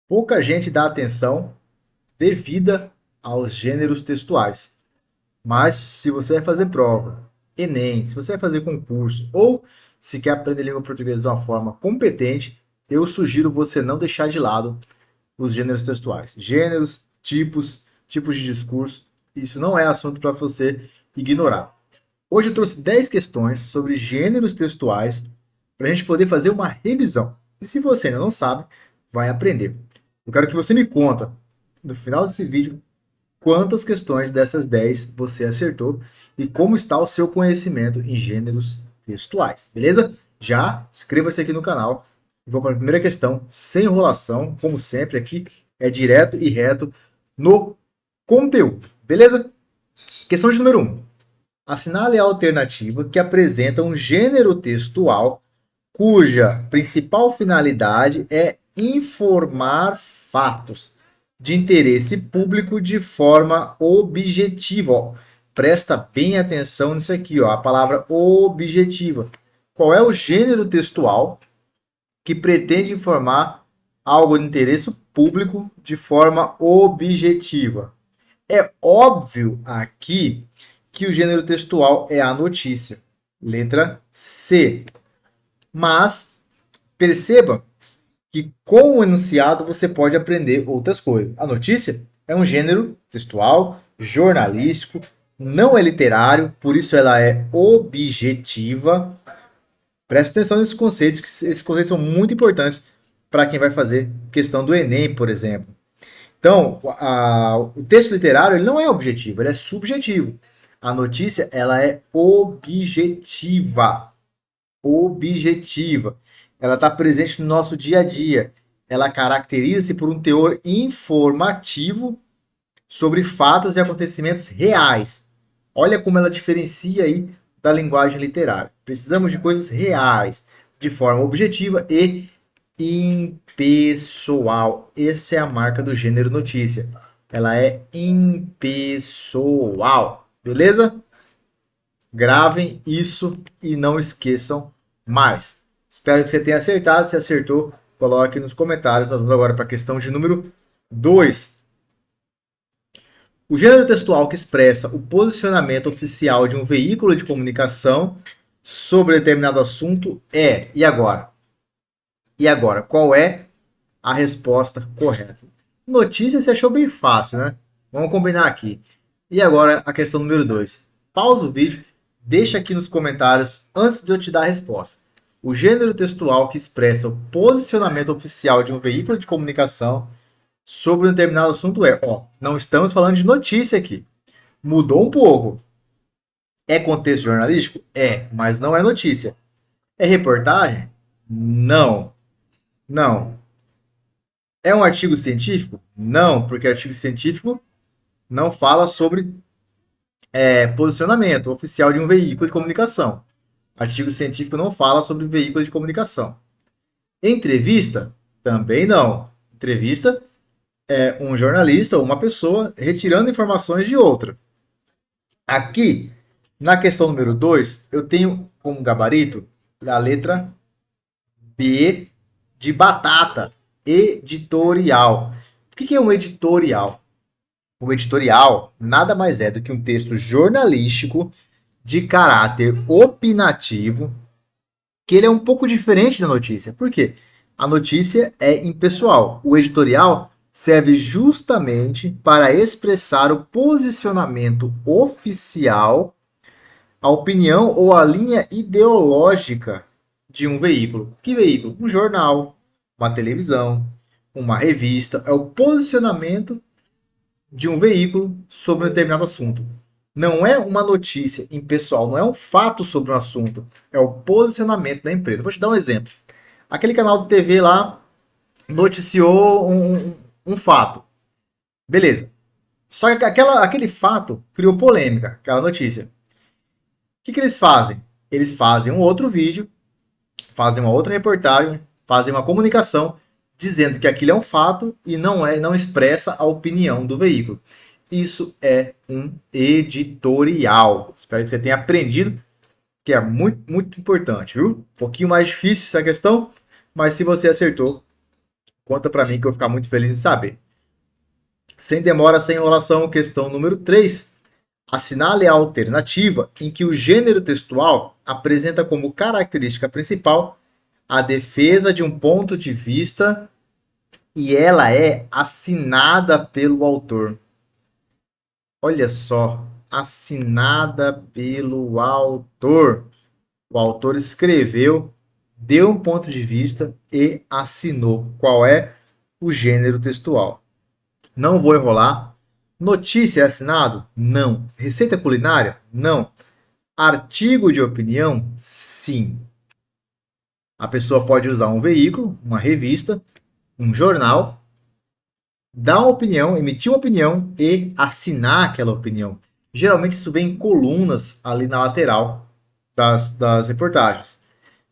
Pouca gente dá atenção devida aos gêneros textuais. Mas se você vai fazer prova, Enem, se você vai fazer concurso ou se quer aprender língua portuguesa de uma forma competente, eu sugiro você não deixar de lado os gêneros textuais. Gêneros, tipos de discurso, isso não é assunto para você ignorar. Hoje eu trouxe 10 questões sobre gêneros textuais para a gente poder fazer uma revisão. E se você ainda não sabe, vai aprender. Eu quero que você me conta, no final desse vídeo, quantas questões dessas 10 você acertou e como está o seu conhecimento em gêneros textuais, beleza? Já inscreva-se aqui no canal. Vou para a primeira questão, sem enrolação, como sempre, aqui é direto e reto no conteúdo, beleza? Questão de número 1. Assinale a alternativa que apresenta um gênero textual cuja principal finalidade é informar fatos de interesse público de forma objetiva. Ó, presta bem atenção nisso aqui, ó, a palavra objetiva. Qual é o gênero textual que pretende informar algo de interesse público de forma objetiva? É óbvio aqui que o gênero textual é a notícia. Letra C. Mas perceba que com o enunciado você pode aprender outras coisas. A notícia é um gênero textual, jornalístico, não é literário, por isso ela é objetiva. Presta atenção nesses conceitos, que esses conceitos são muito importantes para quem vai fazer questão do Enem, por exemplo. Então, o texto literário ele não é objetivo, ele é subjetivo. A notícia ela é objetiva. Objetiva. Ela está presente no nosso dia a dia. Ela caracteriza-se por um teor informativo sobre fatos e acontecimentos reais. Olha como ela diferencia aí da linguagem literária. Precisamos de coisas reais, de forma objetiva e impessoal. Essa é a marca do gênero notícia. Ela é impessoal. Beleza? Gravem isso e não esqueçam mais. Espero que você tenha acertado. Se acertou, coloque nos comentários. Nós vamos agora para a questão de número 2. O gênero textual que expressa o posicionamento oficial de um veículo de comunicação sobre determinado assunto é. E agora? E agora? Qual é a resposta correta? Notícia você achou bem fácil, né? Vamos combinar aqui. E agora a questão número 2. Pausa o vídeo, deixa aqui nos comentários antes de eu te dar a resposta. O gênero textual que expressa o posicionamento oficial de um veículo de comunicação sobre um determinado assunto é. Ó, não estamos falando de notícia aqui. Mudou um pouco. É contexto jornalístico? É, mas não é notícia. É reportagem? Não. Não. É um artigo científico? Não, porque artigo científico não fala sobre posicionamento oficial de um veículo de comunicação. Artigo científico não fala sobre veículo de comunicação. Entrevista? Também não. Entrevista é um jornalista ou uma pessoa retirando informações de outra. Aqui, na questão número 2, eu tenho como gabarito a letra B de batata, editorial. O que é um editorial? O editorial nada mais é do que um texto jornalístico de caráter opinativo, que ele é um pouco diferente da notícia. Por quê? A notícia é impessoal. O editorial serve justamente para expressar o posicionamento oficial, a opinião ou a linha ideológica de um veículo. Que veículo? Um jornal, uma televisão, uma revista. É o posicionamento de um veículo sobre um determinado assunto. Não é uma notícia impessoal, não é um fato sobre um assunto, é o posicionamento da empresa. Vou te dar um exemplo. Aquele canal de TV lá noticiou um fato. Beleza. Só que aquele fato criou polêmica, aquela notícia. O que eles fazem? Eles fazem um outro vídeo, fazem uma outra reportagem, fazem uma comunicação dizendo que aquilo é um fato e não expressa a opinião do veículo. Isso é um editorial. Espero que você tenha aprendido, que é muito, muito importante, viu? Um pouquinho mais difícil essa questão, mas se você acertou, Conta para mim que eu vou ficar muito feliz em saber. Sem demora, sem enrolação, questão número 3. Assinale a alternativa em que o gênero textual apresenta como característica principal a defesa de um ponto de vista e ela é assinada pelo autor. Olha só, assinada pelo autor. O autor escreveu, deu um ponto de vista e assinou. Qual é o gênero textual? Não vou enrolar. Notícia é assinado? Não. Receita culinária? Não. Artigo de opinião? Sim. A pessoa pode usar um veículo, uma revista, um jornal, dar uma opinião, emitir uma opinião e assinar aquela opinião. Geralmente isso vem em colunas ali na lateral das reportagens.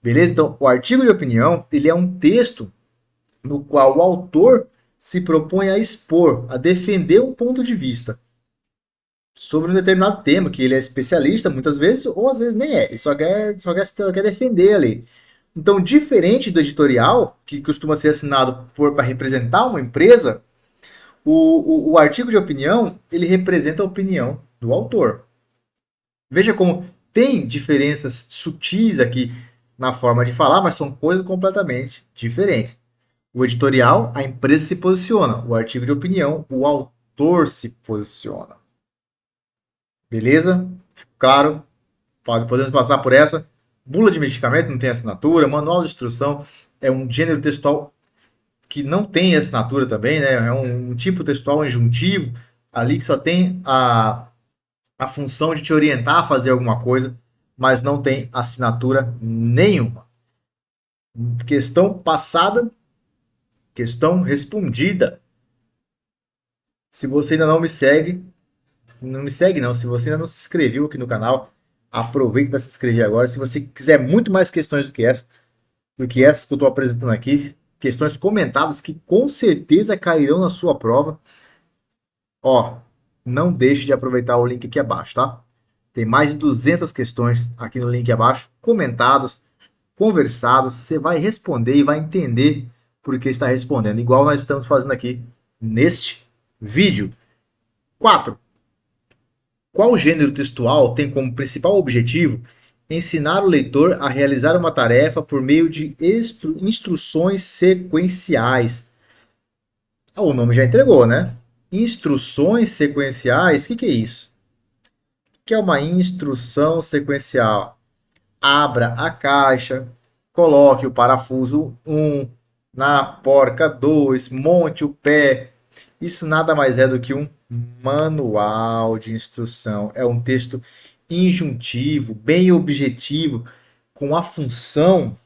Beleza? Então, o artigo de opinião ele é um texto no qual o autor se propõe a expor, a defender um ponto de vista sobre um determinado tema, que ele é especialista muitas vezes, ou às vezes nem é, ele só quer defender ali. Então, diferente do editorial, que costuma ser assinado para representar uma empresa, o artigo de opinião ele representa a opinião do autor. Veja como tem diferenças sutis aqui na forma de falar, mas são coisas completamente diferentes. O editorial, a empresa se posiciona. O artigo de opinião, o autor se posiciona. Beleza? Claro, podemos passar por essa. Bula de medicamento não tem assinatura. Manual de instrução é um gênero textual que não tem assinatura também, né? É um tipo textual injuntivo ali que só tem a função de te orientar a fazer alguma coisa, mas não tem assinatura nenhuma. Questão passada, questão respondida. Se você ainda não me segue, não me segue não, se você ainda não se inscreveu aqui no canal, aproveita para se inscrever agora. Se você quiser muito mais questões do que essas que eu estou apresentando aqui, questões comentadas que com certeza cairão na sua prova, ó, não deixe de aproveitar o link aqui abaixo, tá? Tem mais de 200 questões aqui no link abaixo, comentadas, conversadas. Você vai responder e vai entender por que está respondendo, igual nós estamos fazendo aqui neste vídeo. 4. Qual gênero textual tem como principal objetivo ensinar o leitor a realizar uma tarefa por meio de instruções sequenciais? Ah, o nome já entregou, né? Instruções sequenciais, o que é isso? O que é uma instrução sequencial? Abra a caixa, coloque o parafuso 1, na porca 2, monte o pé. Isso nada mais é do que um manual de instrução. É um texto injuntivo, bem objetivo, com a função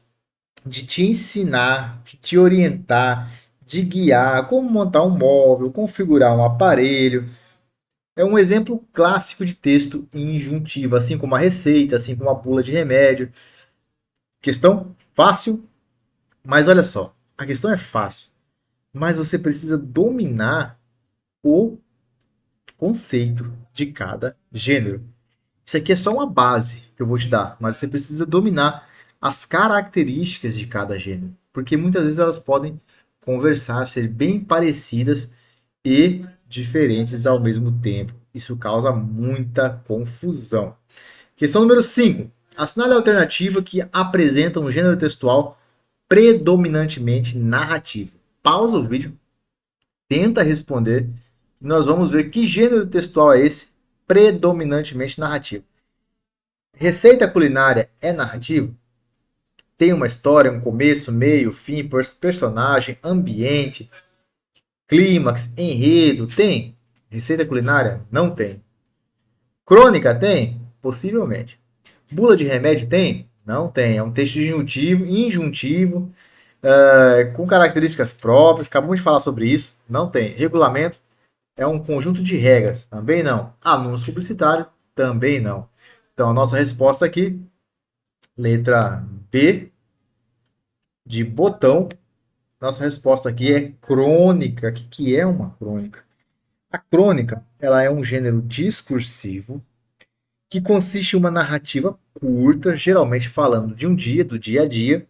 de te ensinar, de te orientar, de guiar, como montar um móvel, configurar um aparelho. É um exemplo clássico de texto injuntivo, assim como a receita, assim como a bula de remédio. Questão fácil, mas olha só, a questão é fácil, mas você precisa dominar o conceito de cada gênero. Isso aqui é só uma base que eu vou te dar, mas você precisa dominar as características de cada gênero, porque muitas vezes elas podem conversar, ser bem parecidas e diferentes ao mesmo tempo. Isso causa muita confusão. Questão número 5. Assinale a alternativa que apresenta um gênero textual predominantemente narrativo. Pausa o vídeo, tenta responder e nós vamos ver que gênero textual é esse predominantemente narrativo. Receita culinária é narrativo? Tem uma história, um começo, meio, fim, personagem, ambiente, clímax, enredo? Tem. Receita culinária? Não tem. Crônica tem? Possivelmente. Bula de remédio tem? Não tem. É um texto injuntivo, com características próprias. Acabamos de falar sobre isso. Não tem. Regulamento é um conjunto de regras. Também não. Anúncio publicitário? Também não. Então, a nossa resposta aqui, letra B, de botão. Nossa resposta aqui é crônica. O que é uma crônica? A crônica ela é um gênero discursivo que consiste em uma narrativa curta, geralmente falando de um dia, do dia a dia,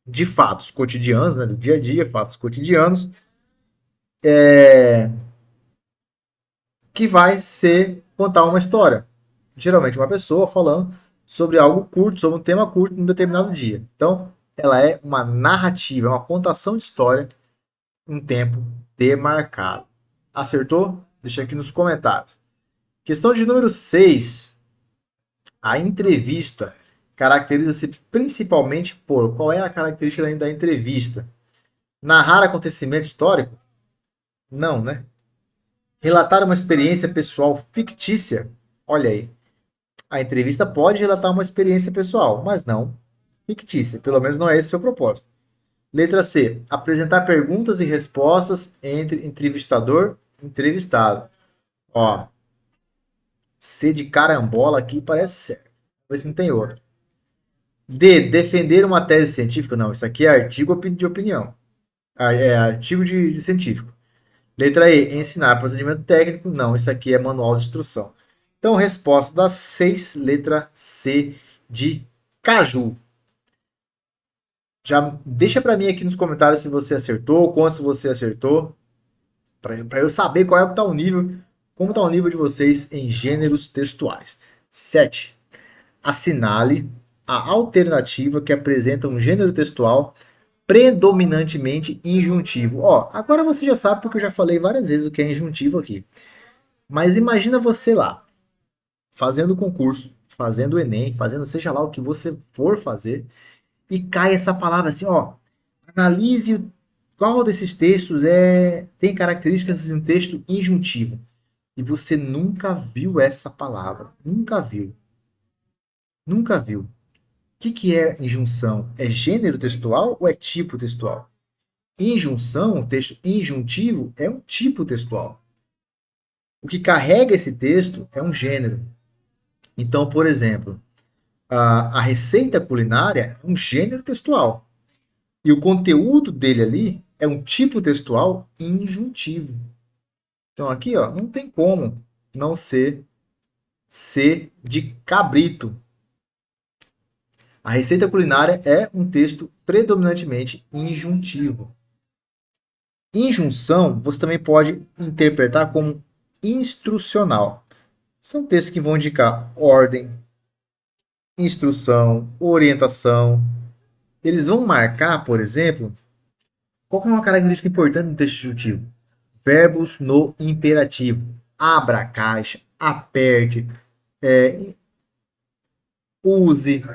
de fatos cotidianos, né, do dia a dia, fatos cotidianos, é, que vai ser contar uma história. Geralmente uma pessoa falando sobre algo curto, sobre um tema curto em um determinado dia. Então, ela é uma narrativa, é uma contação de história em um tempo demarcado. Acertou? Deixa aqui nos comentários. Questão de número 6. A entrevista caracteriza-se principalmente por... Qual é a característica da entrevista? Narrar acontecimento histórico? Não, né? Relatar uma experiência pessoal fictícia? Olha aí. A entrevista pode relatar uma experiência pessoal, mas não fictícia. Pelo menos não é esse o seu propósito. Letra C. Apresentar perguntas e respostas entre entrevistador e entrevistado. Ó, C de carambola aqui parece certo. Vamos ver se não tem outra. D. Defender uma tese científica. Não, isso aqui é artigo de opinião. É artigo de científico. Letra E. Ensinar procedimento técnico. Não, isso aqui é manual de instrução. Então, resposta das 6, letra C de caju. Já deixa para mim aqui nos comentários se você acertou, quantos você acertou, para eu saber qual é que tá o nível, como está o nível de vocês em gêneros textuais. 7. Assinale a alternativa que apresenta um gênero textual predominantemente injuntivo. Ó, agora você já sabe porque eu já falei várias vezes o que é injuntivo aqui. Mas imagina você lá, fazendo concurso, fazendo o Enem, fazendo seja lá o que você for fazer, e cai essa palavra assim, ó, analise qual desses textos tem características de um texto injuntivo. E você nunca viu essa palavra, nunca viu, nunca viu. O que é injunção? É gênero textual ou é tipo textual? Injunção, o texto injuntivo, é um tipo textual. O que carrega esse texto é um gênero. Então, por exemplo, a receita culinária é um gênero textual. E o conteúdo dele ali é um tipo textual injuntivo. Então aqui, ó, não tem como não ser C de cabrito. A receita culinária é um texto predominantemente injuntivo. Injunção você também pode interpretar como instrucional. São textos que vão indicar ordem, instrução, orientação. Eles vão marcar, por exemplo, qual é uma característica importante no texto injuntivo? Verbos no imperativo. Abra a caixa, aperte, use,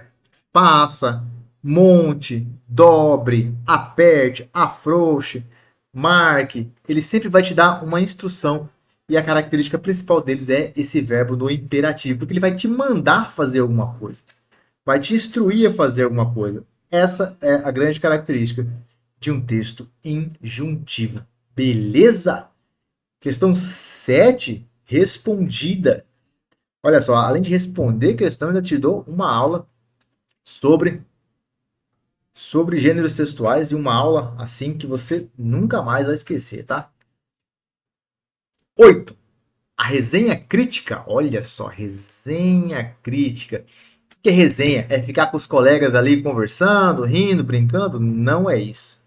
faça, monte, dobre, aperte, afrouxe, marque. Ele sempre vai te dar uma instrução. E a característica principal deles é esse verbo no imperativo, porque ele vai te mandar fazer alguma coisa. Vai te instruir a fazer alguma coisa. Essa é a grande característica de um texto injuntivo. Beleza? Questão 7 respondida. Olha só, além de responder a questão, ainda te dou uma aula sobre gêneros textuais e uma aula assim que você nunca mais vai esquecer, tá? 8. A resenha crítica. Olha só, resenha crítica. O que é resenha? É ficar com os colegas ali conversando, rindo, brincando? Não é isso.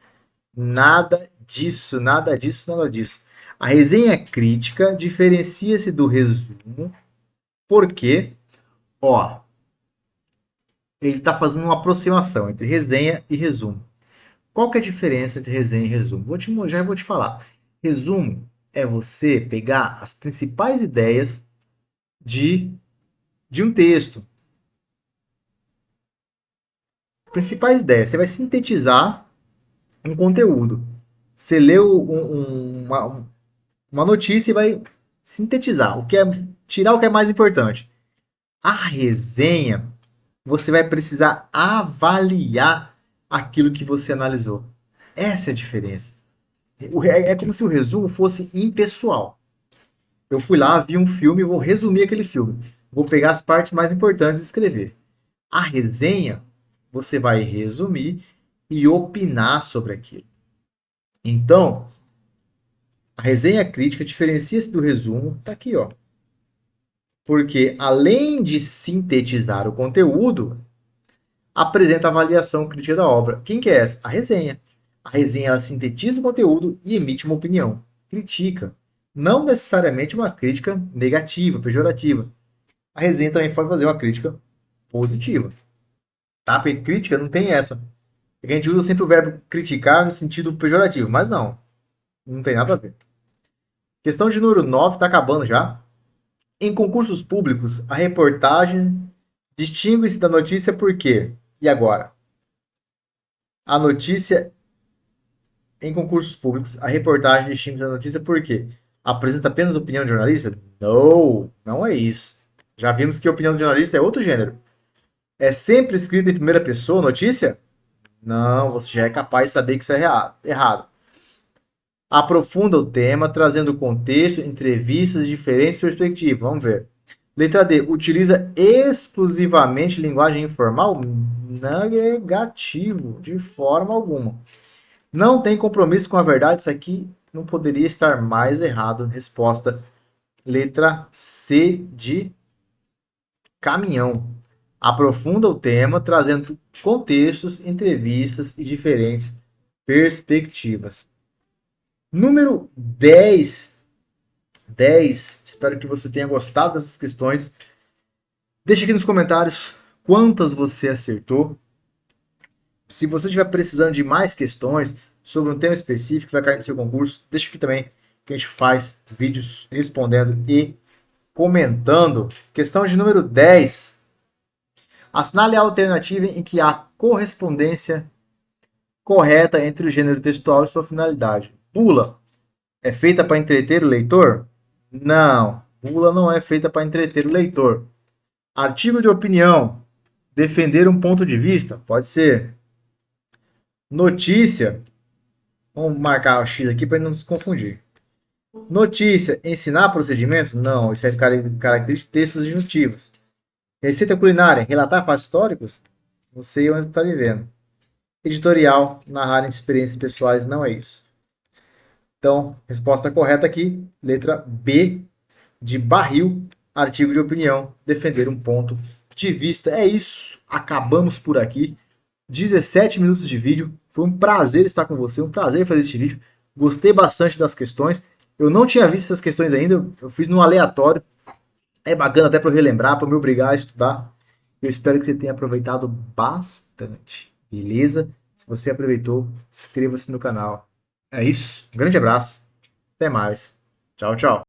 Nada disso, nada disso, nada disso. A resenha crítica diferencia-se do resumo porque, ó, ele está fazendo uma aproximação entre resenha e resumo. Qual que é a diferença entre resenha e resumo? Já vou te falar. Resumo é você pegar as principais ideias de, de um texto. Principais ideias. Você vai sintetizar um conteúdo. Você leu uma notícia e vai sintetizar. Tirar o que é mais importante. A resenha, você vai precisar avaliar aquilo que você analisou. Essa é a diferença. É como se o resumo fosse impessoal. Eu fui lá, vi um filme e vou resumir aquele filme. Vou pegar as partes mais importantes e escrever. A resenha, você vai resumir e opinar sobre aquilo. Então, a resenha crítica diferencia-se do resumo, tá aqui, ó. Porque além de sintetizar o conteúdo, apresenta a avaliação crítica da obra. Quem que é essa? A resenha. A resenha ela sintetiza o conteúdo e emite uma opinião. Critica. Não necessariamente uma crítica negativa, pejorativa. A resenha também pode fazer uma crítica positiva. Tá? Porque crítica não tem essa. A gente usa sempre o verbo criticar no sentido pejorativo, mas não. Não tem nada a ver. Questão de número 9, está acabando já. Em concursos públicos, a reportagem distingue-se da notícia por quê? E agora? A notícia em concursos públicos, a reportagem distingue-se da notícia por quê? Apresenta apenas opinião de jornalista? Não, não é isso. Já vimos que a opinião do jornalista é outro gênero. É sempre escrita em primeira pessoa notícia? Não, você já é capaz de saber que isso é errado. Aprofunda o tema, trazendo contexto, entrevistas e diferentes perspectivas. Vamos ver. Letra D. Utiliza exclusivamente linguagem informal? Negativo, de forma alguma. Não tem compromisso com a verdade? Isso aqui não poderia estar mais errado. Resposta. Letra C de caminhão. Aprofunda o tema, trazendo contextos, entrevistas e diferentes perspectivas. Número 10. 10. Espero que você tenha gostado dessas questões. Deixa aqui nos comentários quantas você acertou. Se você estiver precisando de mais questões sobre um tema específico que vai cair no seu concurso, deixa aqui também que a gente faz vídeos respondendo e comentando. Questão de número 10. Assinale a alternativa em que há correspondência correta entre o gênero textual e sua finalidade. Bula é feita para entreter o leitor? Não, bula não é feita para entreter o leitor. Artigo de opinião, defender um ponto de vista? Pode ser. Notícia, vamos marcar o X aqui para não se confundir. Notícia, ensinar procedimentos? Não, isso é característica de textos injuntivos. Receita culinária, relatar fatos históricos? Não sei onde está vivendo. Editorial, narrar experiências pessoais? Não é isso. Então, resposta correta aqui, letra B de barril, artigo de opinião, defender um ponto de vista. É isso, acabamos por aqui. 17 minutos de vídeo, foi um prazer estar com você, um prazer fazer este vídeo. Gostei bastante das questões. Eu não tinha visto essas questões ainda, eu fiz no aleatório. É bacana até para eu relembrar, para me obrigar a estudar. Eu espero que você tenha aproveitado bastante, beleza? Se você aproveitou, inscreva-se no canal. É isso, um grande abraço, até mais. Tchau, tchau.